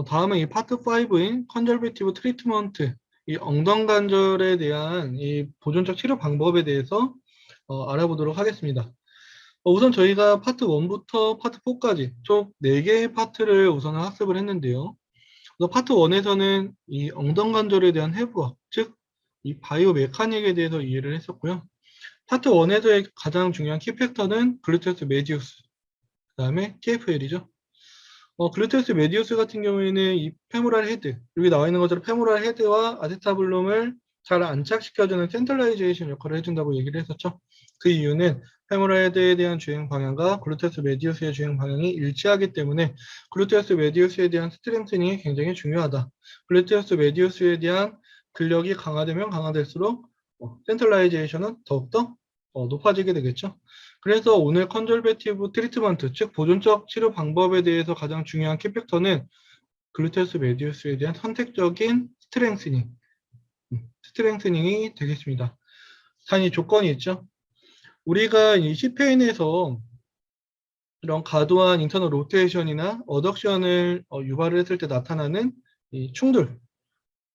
다음은 이 파트 5인 컨저베티브 트리트먼트, 이 엉덩 관절에 대한 이 보존적 치료 방법에 대해서 알아보도록 하겠습니다. 우선 저희가 파트 1부터 파트 4까지 총 4개의 파트를 우선 학습을 했는데요. 그래서 파트 1에서는 이 엉덩 관절에 대한 해부학, 즉 이 바이오 메카닉에 대해서 이해를 했었고요. 파트 1에서의 가장 중요한 키팩터는 글루테우스 메디우스, 그 다음에 TFL이죠. 글루테우스 메디우스 같은 경우에는 이 페모랄 헤드, 여기 나와 있는 것처럼 페모랄 헤드와 아세타블룸을 잘 안착시켜주는 센트럴라이제이션 역할을 해준다고 얘기를 했었죠. 그 이유는 페모랄 헤드에 대한 주행 방향과 글루테우스 메디우스의 주행 방향이 일치하기 때문에 글루테우스 메디우스에 대한 스트렝스닝이 굉장히 중요하다. 글루테우스 메디우스에 대한 근력이 강화되면 강화될수록 센트럴라이제이션은 더욱더 높아지게 되겠죠. 그래서 오늘 컨저베티브 트리트먼트, 즉 보존적 치료 방법에 대해서 가장 중요한 키팩터는 글루테우스 메디우스에 대한 선택적인 스트렝스닝이 되겠습니다. 단위 조건이 있죠. 우리가 이 C페인에서 이런 과도한 인터널 로테이션이나 어덕션을 유발을 했을 때 나타나는 이 충돌,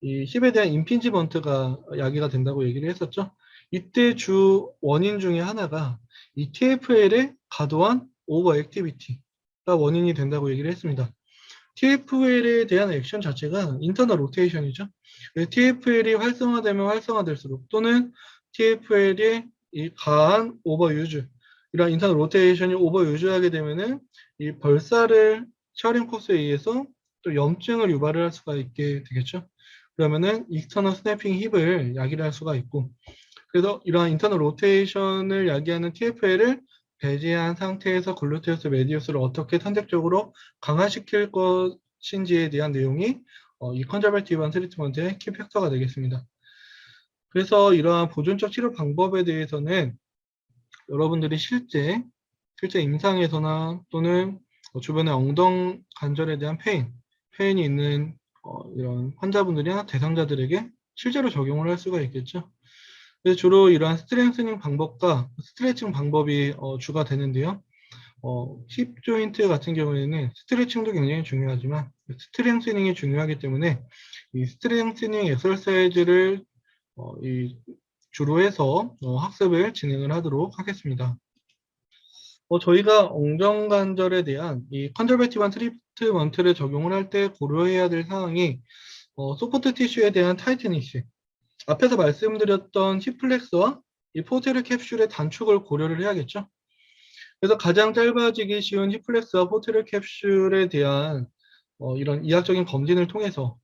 이 힙에 대한 임핀지먼트가 야기가 된다고 얘기를 했었죠. 이때 주 원인 중에 하나가 이 TFL의 과도한 오버 액티비티가 원인이 된다고 얘기를 했습니다. TFL에 대한 액션 자체가 인터널 로테이션이죠. TFL이 활성화되면 활성화될수록 또는 TFL이 이 과한 오버 유즈, 이런 인터널 로테이션이 오버 유즈하게 되면은 이 벌사를 셔링 코스에 의해서 또 염증을 유발을 할 수가 있게 되겠죠. 그러면은 익스터널 스냅핑 힙을 야기를 할 수가 있고, 그래서 이러한 인터널 로테이션을 야기하는 TFL을 배제한 상태에서 글루테우스 메디우스를 어떻게 선택적으로 강화시킬 것인지에 대한 내용이 이 컨저베티브한 트리트먼트의 키팩터가 되겠습니다. 그래서 이러한 보존적 치료 방법에 대해서는 여러분들이 실제 임상에서나 또는 주변의 엉덩 관절에 대한 페인이 있는 이런 환자분들이나 대상자들에게 실제로 적용을 할 수가 있겠죠. 그래서 주로 이러한 스트렝스닝 방법과 스트레칭 방법이 주가 되는데요. 힙 조인트 같은 경우에는 스트레칭도 굉장히 중요하지만 스트렝스닝이 중요하기 때문에 이 스트렝스닝 엑서사이즈를 주로 해서 학습을 진행을 하도록 하겠습니다. 저희가 엉정관절에 대한 이 컨저베티브한 트리트먼트를 적용을 할 때 고려해야 될 사항이 소프트 티슈에 대한 타이트니스, 앞에서 말씀드렸던 힙플렉스와 이 포테르 캡슐의 단축을 고려를 해야겠죠. 그래서 가장 짧아지기 쉬운 힙플렉스와 포테르 캡슐에 대한 이런 이학적인 검진을 통해서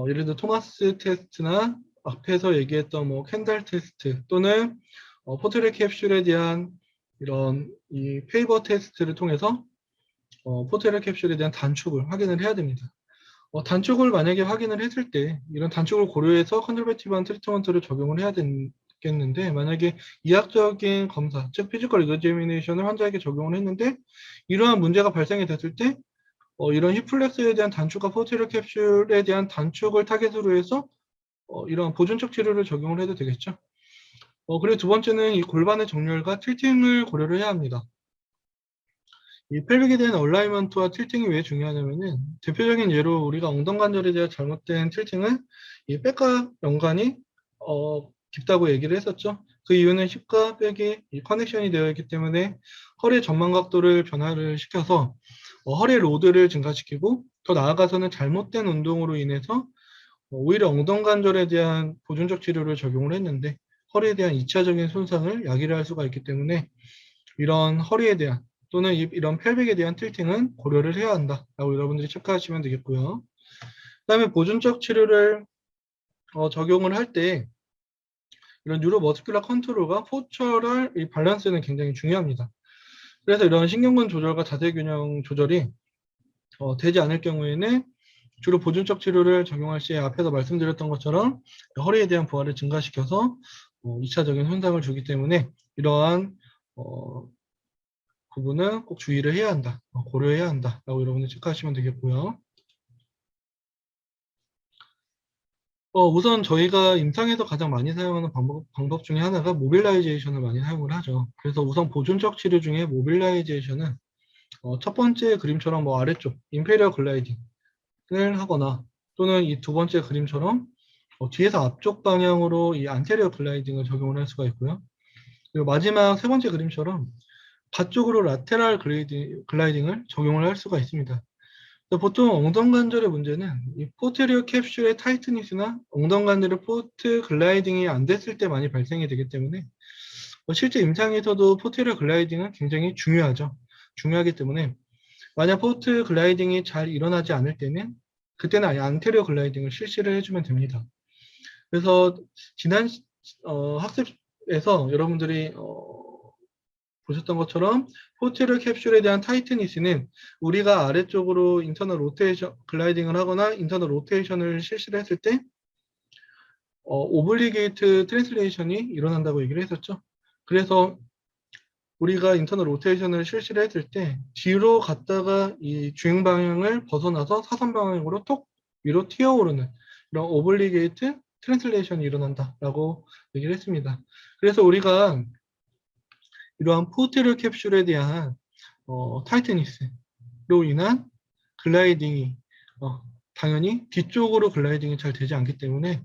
예를 들어 토마스 테스트나 앞에서 얘기했던 뭐 캔달 테스트 또는 포테르 캡슐에 대한 이런 이 페이버 테스트를 통해서 포테르 캡슐에 대한 단축을 확인을 해야 됩니다. 단축을 만약에 확인을 했을 때 이런 단축을 고려해서 컨저베티브한 트리트먼트를 적용을 해야 되겠는데, 만약에 이학적인 검사, 즉 피지컬 이거제미네이션을 환자에게 적용을 했는데 이러한 문제가 발생이 됐을 때 이런 힙플렉스에 대한 단축과 포테르 캡슐에 대한 단축을 타겟으로 해서 이런 보존적 치료를 적용을 해도 되겠죠. 그리고 두 번째는 이 골반의 정렬과 틸팅을 고려를 해야 합니다. 이 펠빅에 대한 얼라이먼트와 틸팅이 왜 중요하냐면은, 대표적인 예로 우리가 엉덩관절에 대한 잘못된 틸팅은 이 백과 연관이 깊다고 얘기를 했었죠. 그 이유는 힙과 백이 이 커넥션이 되어 있기 때문에 허리의 전만 각도를 변화를 시켜서 허리의 로드를 증가시키고, 더 나아가서는 잘못된 운동으로 인해서 오히려 엉덩관절에 대한 보존적 치료를 적용을 했는데 허리에 대한 2차적인 손상을 야기를 할 수가 있기 때문에 이런 허리에 대한 또는 이런 펠빅에 대한 틸팅은 고려를 해야 한다라고 여러분들이 체크하시면 되겠고요. 그 다음에 보존적 치료를 적용을 할 때 이런 뉴로머스큘러 컨트롤과 포처럴 이 밸런스는 굉장히 중요합니다. 그래서 이런 신경근 조절과 자세 균형 조절이 되지 않을 경우에는 주로 보존적 치료를 적용할 시에 앞에서 말씀드렸던 것처럼 허리에 대한 부하를 증가시켜서 2차적인 손상을 주기 때문에 이러한 부분은 꼭 주의를 해야 한다, 고려해야 한다라고 여러분들 체크하시면 되겠고요. 우선 저희가 임상에서 가장 많이 사용하는 방법 중에 하나가 모빌라이제이션을 많이 사용을 하죠. 그래서 우선 보존적 치료 중에 모빌라이제이션은 첫 번째 그림처럼 뭐 아래쪽 임페리얼 글라이딩, 하거나 또는 이 두 번째 그림처럼 뒤에서 앞쪽 방향으로 이 안테리어 글라이딩을 적용을 할 수가 있고요. 그리고 마지막 세 번째 그림처럼 바쪽으로 라테랄 글라이딩을 적용을 할 수가 있습니다. 보통 엉덩 관절의 문제는 이 포테리어 캡슐의 타이트니스나 엉덩 관절의 포트 글라이딩이 안 됐을 때 많이 발생이 되기 때문에 실제 임상에서도 포테리어 글라이딩은 굉장히 중요하죠. 중요하기 때문에 만약 포트 글라이딩이 잘 일어나지 않을 때는 그때는 아예 안테리어 글라이딩을 실시를 해주면 됩니다. 그래서 지난 학습에서 여러분들이 보셨던 것처럼 포테리어 캡슐에 대한 타이트니스는 우리가 아래쪽으로 인터널 로테이션 글라이딩을 하거나 인터널 로테이션을 실시를 했을 때 오블리게이트 트랜슬레이션이 일어난다고 얘기를 했었죠. 그래서 우리가 인터널 로테이션을 실시를 했을 때 뒤로 갔다가 이 주행 방향을 벗어나서 사선 방향으로 톡 위로 튀어오르는 이런 오블리게이트 트랜슬레이션이 일어난다라고 얘기를 했습니다. 그래서 우리가 이러한 포테리어 캡슐에 대한 타이트니스로 인한 글라이딩이 당연히 뒤쪽으로 글라이딩이 잘 되지 않기 때문에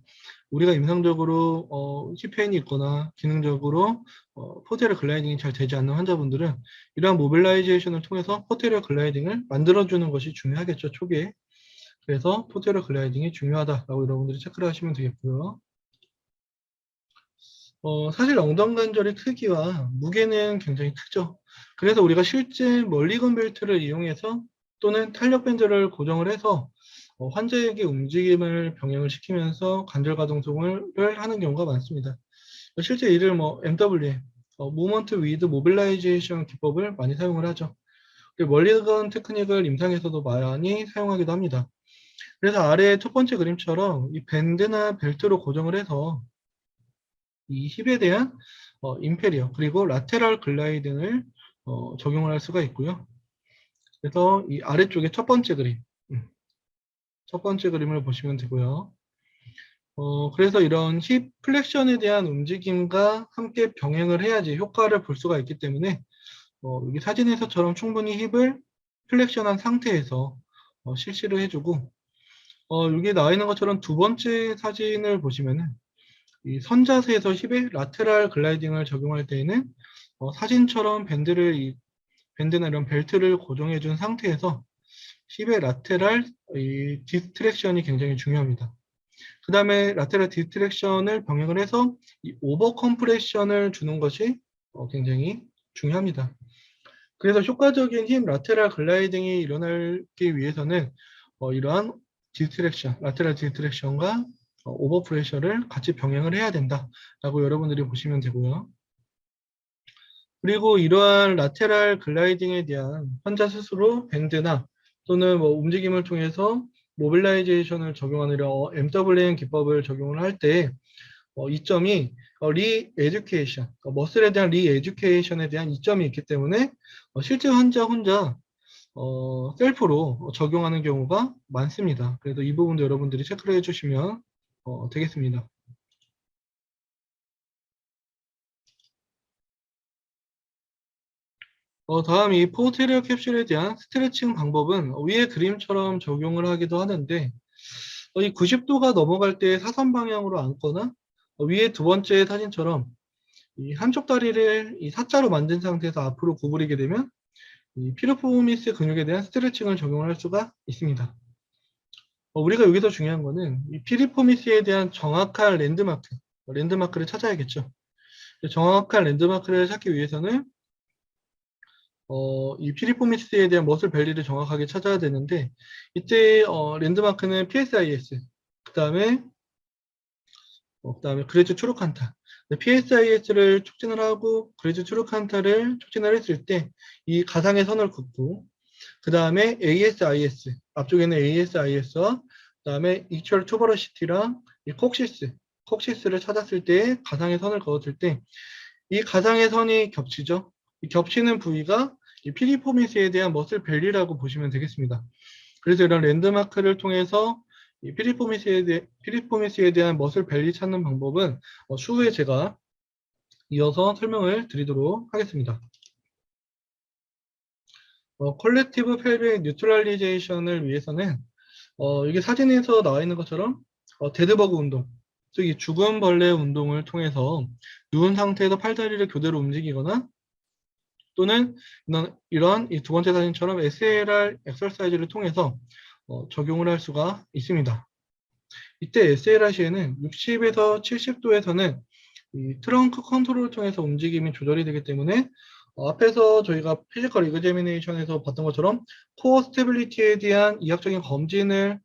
우리가 임상적으로 힙페인이 있거나 기능적으로 포테리어 글라이딩이 잘 되지 않는 환자분들은 이러한 모빌라이제이션을 통해서 포테리어 글라이딩을 만들어주는 것이 중요하겠죠, 초기에. 그래서 포테리어 글라이딩이 중요하다라고 여러분들이 체크를 하시면 되겠고요. 사실 엉덩 관절의 크기와 무게는 굉장히 크죠. 그래서 우리가 실제 멀리건 벨트를 이용해서 또는 탄력 밴드를 고정을 해서 환자에게 움직임을 병행을 시키면서 관절 가동성을 하는 경우가 많습니다. 실제 이를 MWM, Movement with Mobilization 기법을 많이 사용을 하죠. 그리고 멀리건 테크닉을 임상에서도 많이 사용하기도 합니다. 그래서 아래 첫 번째 그림처럼 이 밴드나 벨트로 고정을 해서 이 힙에 대한 임페리어 그리고 라테랄 글라이딩을 적용을 할 수가 있고요. 그래서 이 아래쪽에 첫 번째 그림, 첫 번째 그림을 보시면 되고요. 그래서 이런 힙 플렉션에 대한 움직임과 함께 병행을 해야지 효과를 볼 수가 있기 때문에 여기 사진에서처럼 충분히 힙을 플렉션한 상태에서 실시를 해주고 여기 나와 있는 것처럼 두 번째 사진을 보시면은 이 선자세에서 힙의 라테랄 글라이딩을 적용할 때에는 사진처럼 밴드나 이런 벨트를 고정해 준 상태에서 힙의 라테랄 이 디스트랙션이 굉장히 중요합니다. 그 다음에 라테랄 디스트랙션을 병행을 해서 이 오버 컴프레션을 주는 것이 굉장히 중요합니다. 그래서 효과적인 힙 라테랄 글라이딩이 일어나기 위해서는 이러한 디스트랙션, 라테랄 디스트랙션과 오버 프레셔를 같이 병행을 해야 된다라고 여러분들이 보시면 되고요. 그리고 이러한 라테랄 글라이딩에 대한 환자 스스로 밴드나 또는 움직임을 통해서 모빌라이제이션을 적용하는 이런 MWM 기법을 적용을 할 때 이점이 리에듀케이션, 머슬에 대한 리에듀케이션에 대한 이점이 있기 때문에 실제 환자 혼자 셀프로 적용하는 경우가 많습니다. 그래서 이 부분도 여러분들이 체크를 해주시면 되겠습니다. 다음 이 포테리어 캡슐에 대한 스트레칭 방법은 위의 그림처럼 적용을 하기도 하는데 이 90도가 넘어갈 때 사선 방향으로 앉거나 위에 두 번째 사진처럼 이 한쪽 다리를 이 사자로 만든 상태에서 앞으로 구부리게 되면 이 피로포미스 근육에 대한 스트레칭을 적용을 할 수가 있습니다. 우리가 여기서 중요한 거는 이 피리포미스에 대한 정확한 랜드마크를 찾아야겠죠. 정확한 랜드마크를 찾기 위해서는 이 피리포미스에 대한 머슬 밸리를 정확하게 찾아야 되는데 이때 랜드마크는 PSIS 그다음에 그레즈 추루칸타 PSIS를 촉진을 하고 그레즈 추루칸타를 촉진을 했을 때 이 가상의 선을 긋고 그 다음에 ASIS 앞쪽에는 ASIS와 그 다음에 이퀄 투버러시티랑 이 콕시스를 찾았을 때 가상의 선을 그었을 때 이 가상의 선이 겹치죠. 이 겹치는 부위가 이 피리포미스에 대한 머슬 벨리라고 보시면 되겠습니다. 그래서 이런 랜드마크를 통해서 이 피리포미스에 대한 머슬 벨리 찾는 방법은 추후에 제가 이어서 설명을 드리도록 하겠습니다. 컬렉티브 펠빅 뉴트럴리제이션을 위해서는 이게 사진에서 나와 있는 것처럼 데드버그 운동, 즉 이 죽은 벌레 운동을 통해서 누운 상태에서 팔다리를 교대로 움직이거나 또는 이런 이 두 번째 사진처럼 SLR 엑서사이즈를 통해서 적용을 할 수가 있습니다. 이때 SLR 시에는 60에서 70도에서는 이 트렁크 컨트롤을 통해서 움직임이 조절이 되기 때문에 앞에서 저희가 피지컬 이그제미네이션에서 봤던 것처럼 코어 스테빌리티에 대한 이학적인 검진을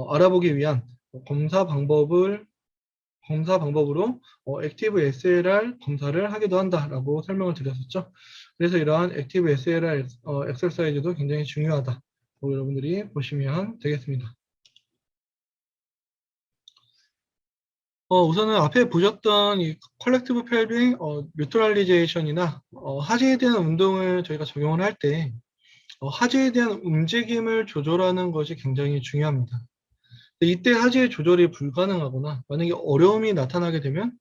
알아보기 위한 검사 방법으로 액티브 SLR 검사를 하기도 한다라고 설명을 드렸었죠. 그래서 이러한 액티브 SLR 엑서사이즈도 굉장히 중요하다. 여러분들이 보시면 되겠습니다. 우선은 앞에 보셨던 이 컬렉티브 펠빙 뉴트럴리제이션이나 하지에 대한 운동을 저희가 적용을 할 때 하지에 대한 움직임을 조절하는 것이 굉장히 중요합니다. 이때 하지의 조절이 불가능하거나 만약에 어려움이 나타나게 되면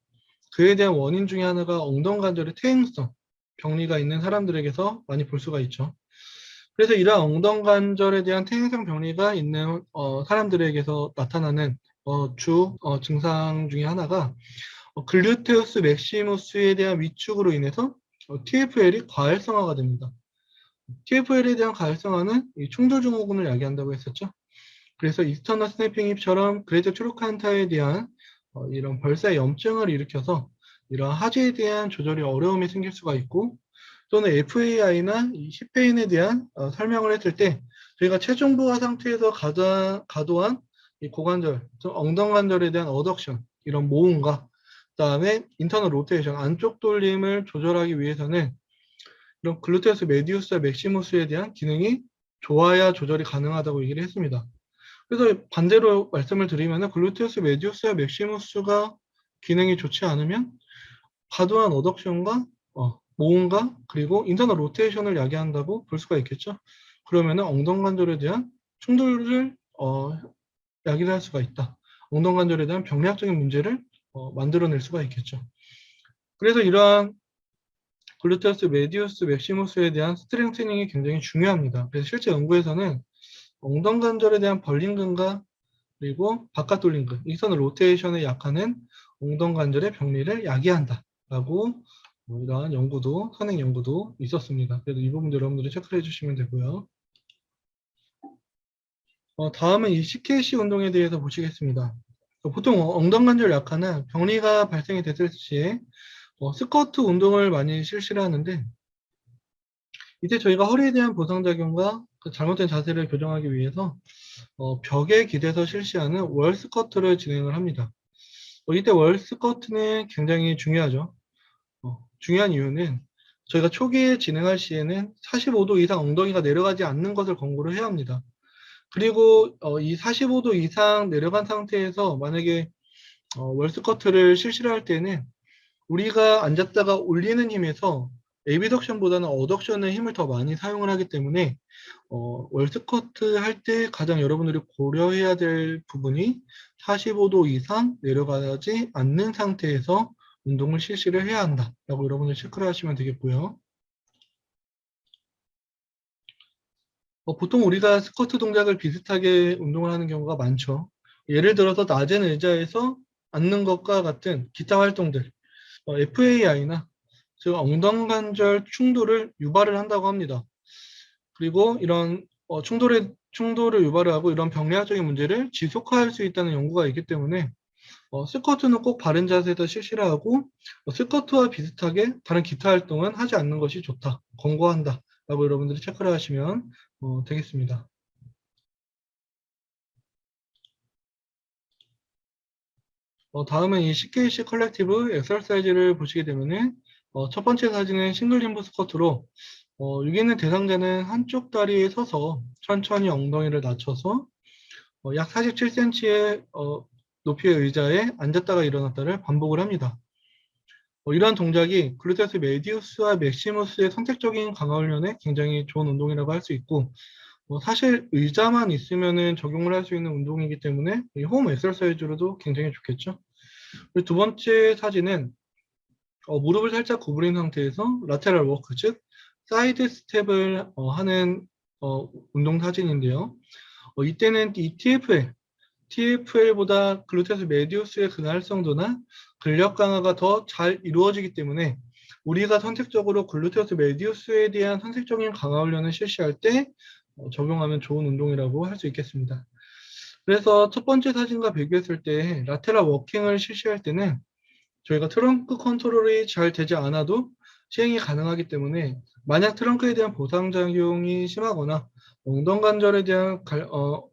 그에 대한 원인 중에 하나가 엉덩관절의 퇴행성, 병리가 있는 사람들에게서 많이 볼 수가 있죠. 그래서 이러한 엉덩관절에 대한 퇴행성 병리가 있는 사람들에게서 나타나는 주 증상 중에 하나가 글루테우스 맥시무스에 대한 위축으로 인해서 TFL이 과활성화가 됩니다. TFL에 대한 과활성화는 이 충돌 증후군을 야기한다고 했었죠. 그래서 이스터널 스냅핑 힙처럼 그레이터 트루칸타에 대한 이런 벌사 염증을 일으켜서 이런 하지에 대한 조절이 어려움이 생길 수가 있고 또는 FAI나 이 힙페인에 대한 설명을 했을 때 저희가 체중 부하 상태에서 과도한 이 고관절, 엉덩관절에 대한 어덕션, 이런 모음과 그다음에 인터널 로테이션, 안쪽 돌림을 조절하기 위해서는 이런 글루테우스 메디우스와 맥시무스에 대한 기능이 좋아야 조절이 가능하다고 얘기를 했습니다. 그래서 반대로 말씀을 드리면 글루테우스 메디우스와 맥시무스가 기능이 좋지 않으면 과도한 어덕션과 모음과 그리고 인터널 로테이션을 야기한다고 볼 수가 있겠죠. 그러면 엉덩관절에 대한 충돌을 야기를 할 수가 있다. 엉덩관절에 대한 병리학적인 문제를 만들어낼 수가 있겠죠. 그래서 이러한 글루테우스 메디우스 맥시무스에 대한 스트렝스닝이 굉장히 중요합니다. 그래서 실제 연구에서는 엉덩관절에 대한 벌린근과 그리고 바깥 돌린근, 일선의 로테이션에 약하는 엉덩관절의 병리를 야기한다라고 이러한 연구도, 선행 연구도 있었습니다. 그래서 이 부분도 여러분들이 체크를 해주시면 되고요. 다음은 이 CKC 운동에 대해서 보시겠습니다. 보통 엉덩관절 약화는 병리가 발생이 됐을 시에 스쿼트 운동을 많이 실시를 하는데 이때 저희가 허리에 대한 보상작용과 그 잘못된 자세를 교정하기 위해서 벽에 기대서 실시하는 월 스쿼트를 진행을 합니다. 이때 월 스쿼트는 굉장히 중요하죠. 중요한 이유는 저희가 초기에 진행할 시에는 45도 이상 엉덩이가 내려가지 않는 것을 권고를 해야 합니다. 그리고 이 45도 이상 내려간 상태에서 만약에 월 스쿼트를 실시를 할 때는 우리가 앉았다가 올리는 힘에서 에비덕션보다는 어덕션의 힘을 더 많이 사용을 하기 때문에 월 스쿼트 할 때 가장 여러분들이 고려해야 될 부분이 45도 이상 내려가지 않는 상태에서 운동을 실시를 해야 한다라고 여러분들 체크를 하시면 되겠고요. 보통 우리가 스쿼트 동작을 비슷하게 운동을 하는 경우가 많죠. 예를 들어서 낮은 의자에서 앉는 것과 같은 기타 활동들, FAI나 즉 엉덩관절 충돌을 유발을 한다고 합니다. 그리고 이런 충돌을 유발을 하고 이런 병리학적인 문제를 지속화할 수 있다는 연구가 있기 때문에 스쿼트는 꼭 바른 자세에서 실시를 하고 스쿼트와 비슷하게 다른 기타 활동은 하지 않는 것이 좋다, 권고한다 라고 여러분들이 체크를 하시면 되겠습니다. 다음은 이 CKC 컬렉티브 엑서사이즈를 보시게 되면은 첫 번째 사진은 싱글 림브 스쿼트로 여기 있는 대상자는 한쪽 다리에 서서 천천히 엉덩이를 낮춰서 약 47cm의 높이의 의자에 앉았다가 일어났다를 반복을 합니다. 이러한 동작이 글루테우스 메디우스와 맥시무스의 선택적인 강화 훈련에 굉장히 좋은 운동이라고 할 수 있고 사실 의자만 있으면은 적용을 할 수 있는 운동이기 때문에 이 홈 엑서사이즈로도 굉장히 좋겠죠. 그리고 두 번째 사진은 무릎을 살짝 구부린 상태에서 라테럴 워크, 즉 사이드 스텝을 하는 운동 사진인데요. 이때는 이 TFL보다 글루테우스 메디우스의 근활성도나 근력 강화가 더 잘 이루어지기 때문에 우리가 선택적으로 글루테우스 메디우스에 대한 선택적인 강화 훈련을 실시할 때 적용하면 좋은 운동이라고 할 수 있겠습니다. 그래서 첫 번째 사진과 비교했을 때 라테랄 워킹을 실시할 때는 저희가 트렁크 컨트롤이 잘 되지 않아도 시행이 가능하기 때문에 만약 트렁크에 대한 보상작용이 심하거나 엉덩관절에 대한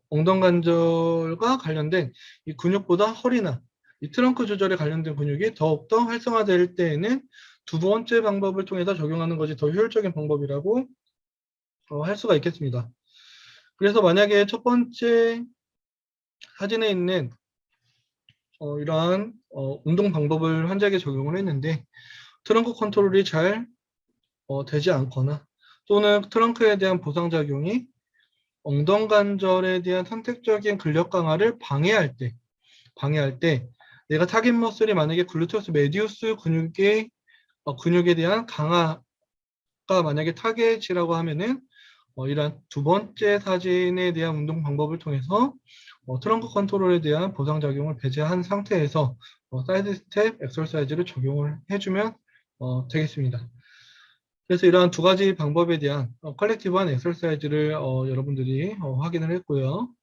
엉덩관절과 관련된 이 근육보다 허리나 이 트렁크 조절에 관련된 근육이 더욱더 활성화될 때에는 두 번째 방법을 통해서 적용하는 것이 더 효율적인 방법이라고 할 수가 있겠습니다. 그래서 만약에 첫 번째 사진에 있는 이러한 운동 방법을 환자에게 적용을 했는데 트렁크 컨트롤이 잘 되지 않거나 또는 트렁크에 대한 보상작용이 엉덩관절에 대한 선택적인 근력 강화를 방해할 때 내가 타겟 머슬이 만약에 글루테우스 메디우스 근육에 대한 강화가 만약에 타겟이라고 하면은 이러한 두 번째 사진에 대한 운동 방법을 통해서 트렁크 컨트롤에 대한 보상작용을 배제한 상태에서 사이드 스텝 엑서사이즈를 적용을 해주면 되겠습니다. 그래서 이러한 두 가지 방법에 대한 컬렉티브한 엑서사이즈를 여러분들이 확인을 했고요.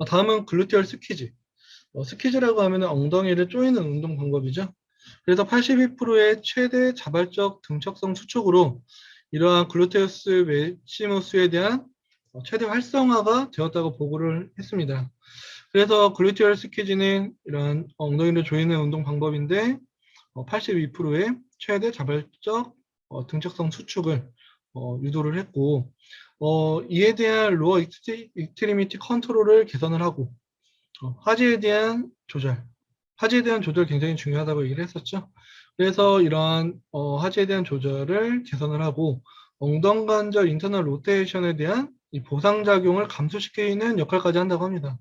다음은 글루테얼 스퀴즈. 스퀴즈라고 하면 엉덩이를 조이는 운동 방법이죠. 그래서 82%의 최대 자발적 등척성 수축으로 이러한 글루테우스 매시무스에 대한 최대 활성화가 되었다고 보고를 했습니다. 그래서 글루테얼 스퀴즈는 이러한 엉덩이를 조이는 운동 방법인데 82%의 최대 자발적 등척성 수축을 유도를 했고 이에 대한 로어 익스트리미티 컨트롤을 개선을 하고 하지에 대한 조절 굉장히 중요하다고 얘기를 했었죠. 그래서 이러한 하지에 대한 조절을 개선을 하고 엉덩관절 인터널 로테이션에 대한 이 보상작용을 감소시키는 역할까지 한다고 합니다.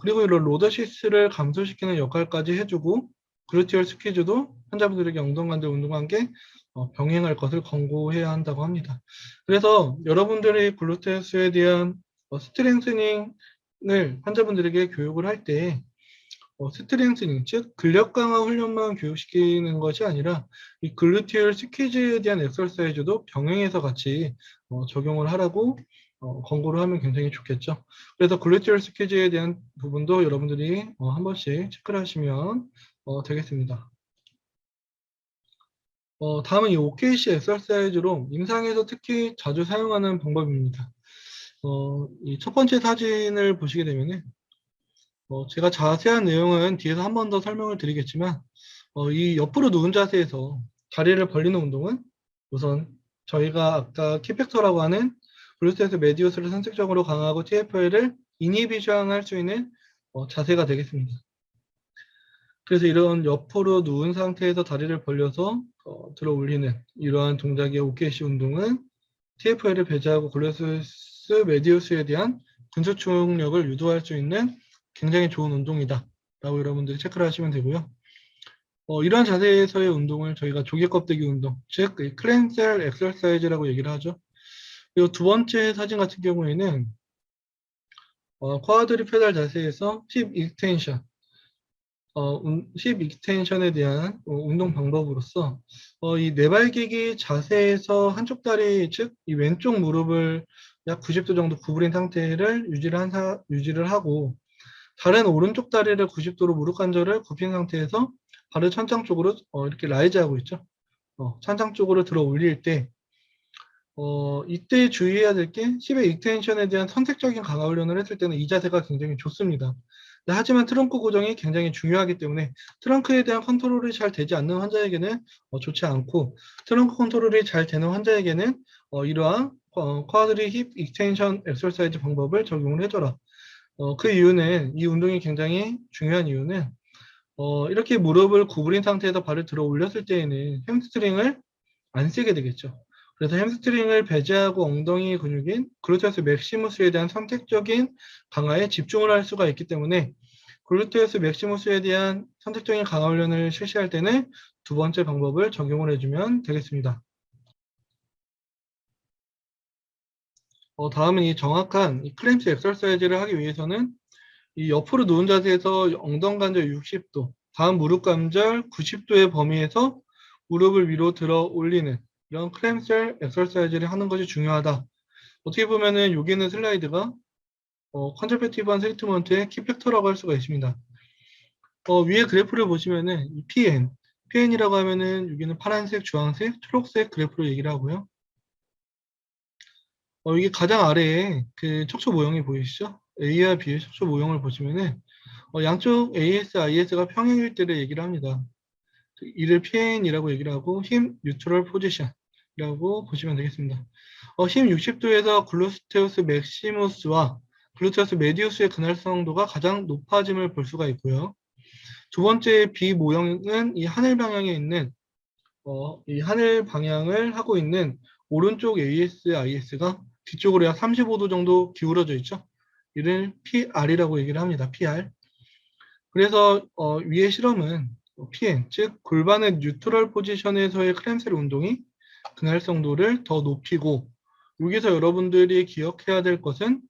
그리고 이런 로더시스를 감소시키는 역할까지 해주고 글루티얼 스퀴즈도 환자분들에게 엉덩관절 운동과 함께 병행할 것을 권고해야 한다고 합니다. 그래서 여러분들이 글루테우스에 대한 스트렝스닝을 환자분들에게 교육을 할 때 스트렝스닝, 즉 근력 강화 훈련만 교육시키는 것이 아니라 이 글루티얼 스퀴즈에 대한 엑서사이즈도 병행해서 같이 적용을 하라고 권고를 하면 굉장히 좋겠죠. 그래서 글루티얼 스퀴즈에 대한 부분도 여러분들이 한 번씩 체크를 하시면 되겠습니다. 다음은 이 OKC 엑서사이즈로 임상에서 특히 자주 사용하는 방법입니다. 이 첫 번째 사진을 보시게 되면은 제가 자세한 내용은 뒤에서 한 번 더 설명을 드리겠지만 이 옆으로 누운 자세에서 다리를 벌리는 운동은 우선 저희가 아까 키팩터라고 하는 글루테우스 메디우스를 선택적으로 강화하고 TFL을 이니비션 할 수 있는 자세가 되겠습니다. 그래서 이런 옆으로 누운 상태에서 다리를 벌려서 들어 올리는 이러한 동작의 OKC 운동은 TFL을 배제하고 글루테우스 메디우스에 대한 근수축력을 유도할 수 있는 굉장히 좋은 운동이다 라고 여러분들이 체크를 하시면 되고요. 이러한 자세에서의 운동을 저희가 조개 껍데기 운동, 즉 클렌셀 엑서사이즈라고 얘기를 하죠. 그리고 두 번째 사진 같은 경우에는 쿼드리 페달 자세에서 힙 익스텐션, 힙 익스텐션에 대한 운동 방법으로서 이 네발기기 자세에서 한쪽 다리, 즉 이 왼쪽 무릎을 약 90도 정도 구부린 상태를 유지를 하고 다른 오른쪽 다리를 90도로 무릎 관절을 굽힌 상태에서 발을 천장 쪽으로 이렇게 라이즈하고 있죠. 천장 쪽으로 들어 올릴 때 이때 주의해야 될 게 힙의 익스텐션에 대한 선택적인 강화 훈련을 했을 때는 이 자세가 굉장히 좋습니다. 하지만 트렁크 고정이 굉장히 중요하기 때문에 트렁크에 대한 컨트롤이 잘 되지 않는 환자에게는 좋지 않고 트렁크 컨트롤이 잘 되는 환자에게는 이러한 쿼드리 힙 익스텐션 엑서사이즈 방법을 적용을 해줘라. 그 이유는 이 운동이 굉장히 중요한 이유는 이렇게 무릎을 구부린 상태에서 발을 들어 올렸을 때에는 햄스트링을 안 쓰게 되겠죠. 그래서 햄스트링을 배제하고 엉덩이 근육인 글루테우스 맥시무스에 대한 선택적인 강화에 집중을 할 수가 있기 때문에 글루테우스 맥시무스에 대한 선택적인 강화 훈련을 실시할 때는 두 번째 방법을 적용을 해주면 되겠습니다. 다음은 이 정확한 이 클램스 엑서사이즈를 하기 위해서는 이 옆으로 누운 자세에서 엉덩 관절 60도, 다음 무릎 관절 90도의 범위에서 무릎을 위로 들어 올리는 이런 클램셀 엑서사이즈를 하는 것이 중요하다. 어떻게 보면은 여기는 슬라이드가 컨저베티브한 트리트먼트의 키팩터라고 할 수가 있습니다. 위에 그래프를 보시면은 이 PN이라고 하면은 여기는 파란색, 주황색, 초록색 그래프로 얘기를 하고요. 이게 가장 아래에 그 척추 모형이 보이시죠? A와 B의 척추 모형을 보시면은 양쪽 AS, IS가 평행일 때를 얘기를 합니다. 이를 PN이라고 얘기를 하고 힘 뉴트럴 포지션이라고 보시면 되겠습니다. 힘 60도에서 글루테우스 맥시무스와 글루테우스 메디우스의 근활성도가 가장 높아짐을 볼 수가 있고요. 두 번째 B 모형은 이 하늘 방향에 있는 이 하늘 방향을 하고 있는 오른쪽 AS, IS가 뒤쪽으로 약 35도 정도 기울어져 있죠. 이를 PR이라고 얘기를 합니다. PR. 그래서 위의 실험은 PN, 즉 골반의 뉴트럴 포지션에서의 크램셀 운동이 근활성도를 더 높이고, 여기서 여러분들이 기억해야 될 것은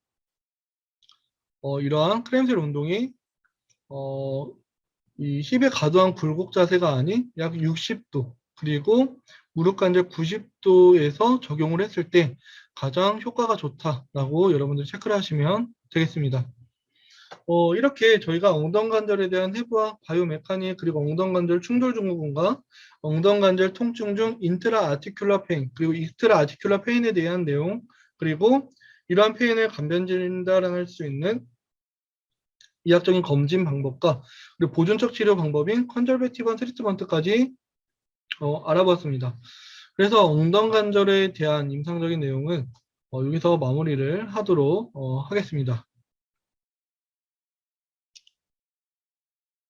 이러한 크램셀 운동이 이 힙의 과도한 굴곡 자세가 아닌 약 60도, 그리고 무릎 관절 90도에서 적용을 했을 때 가장 효과가 좋다라고 여러분들 체크를 하시면 되겠습니다. 이렇게 저희가 엉덩관절에 대한 해부학, 바이오메카닉, 그리고 엉덩관절 충돌 증후군과 엉덩관절 통증 중 인트라 아티큘러 페인, 그리고 익스트라 아티큘러 페인에 대한 내용, 그리고 이러한 페인을 감변 진단할 수 있는 이학적인 검진 방법과 그리고 보존적 치료 방법인 컨저베티브 트리트먼트까지 알아보았습니다. 그래서 엉덩관절에 대한 임상적인 내용은 여기서 마무리를 하도록 하겠습니다.